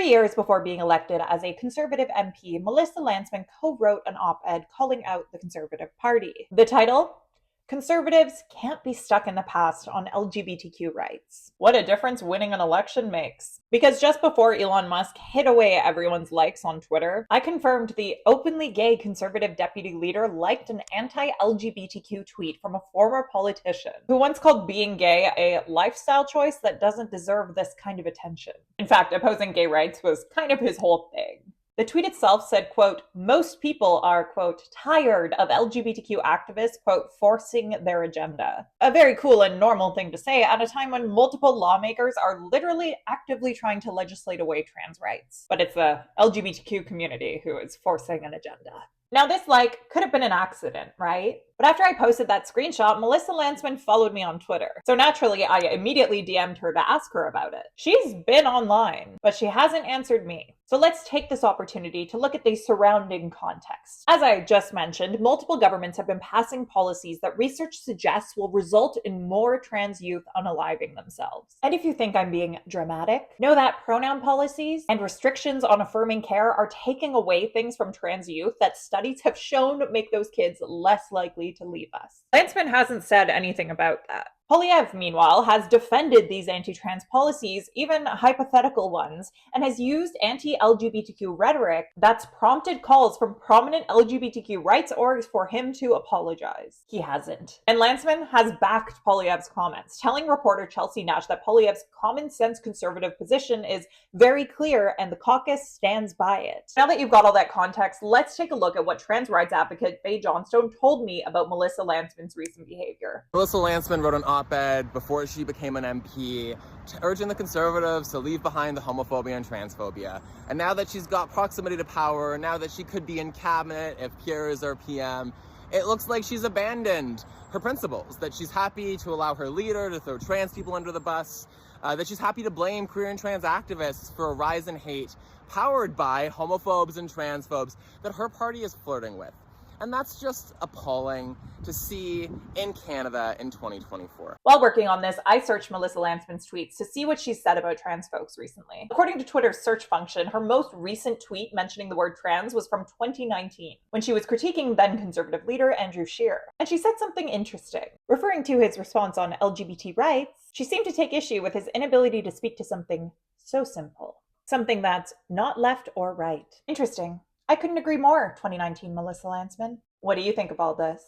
3 years before being elected as a Conservative MP, Melissa Lantsman co-wrote an op-ed calling out the Conservative Party. The title? Conservatives can't be stuck in the past on LGBTQ rights. What a difference winning an election makes. Because just before Elon Musk hid away everyone's likes on Twitter, I confirmed the openly gay conservative deputy leader liked an anti-LGBTQ tweet from a former politician who once called being gay a lifestyle choice that doesn't deserve this kind of attention. In fact, opposing gay rights was kind of his whole thing. The tweet itself said, quote, most people are, quote, tired of LGBTQ activists, quote, forcing their agenda. A very cool and normal thing to say at a time when multiple lawmakers are literally actively trying to legislate away trans rights. But it's the LGBTQ community who is forcing an agenda. Now, this could have been an accident, right? But after I posted that screenshot, Melissa Lantsman followed me on Twitter. So naturally, I immediately DM'd her to ask her about it. She's been online, but she hasn't answered me. So let's take this opportunity to look at the surrounding context. As I just mentioned, multiple governments have been passing policies that research suggests will result in more trans youth unaliving themselves. And if you think I'm being dramatic, know that pronoun policies and restrictions on affirming care are taking away things from trans youth that studies have shown make those kids less likely to leave us. Lantsman hasn't said anything about that. Poilievre, meanwhile, has defended these anti-trans policies, even hypothetical ones, and has used anti-LGBTQ rhetoric that's prompted calls from prominent LGBTQ rights orgs for him to apologize. He hasn't. And Lantsman has backed Poilievre's comments, telling reporter Chelsea Nash that Poilievre's common-sense conservative position is very clear and the caucus stands by it. Now that you've got all that context, let's take a look at what trans rights advocate Fae Johnstone told me about Melissa Lantsman's recent behavior. Melissa Lantsman wrote an op-ed before she became an MP, urging the Conservatives to leave behind the homophobia and transphobia. And now that she's got proximity to power, now that she could be in cabinet if Pierre is our PM, it looks like she's abandoned her principles, that she's happy to allow her leader to throw trans people under the bus, that she's happy to blame queer and trans activists for a rise in hate powered by homophobes and transphobes that her party is flirting with. And that's just appalling to see in Canada in 2024. While working on this, I searched Melissa Lantsman's tweets to see what she said about trans folks recently. According to Twitter's search function, her most recent tweet mentioning the word trans was from 2019, when she was critiquing then Conservative leader Andrew Scheer. And she said something interesting. Referring to his response on LGBT rights, she seemed to take issue with his inability to speak to something so simple. Something that's not left or right. Interesting. I couldn't agree more, 2019 Melissa Lantsman. What do you think of all this?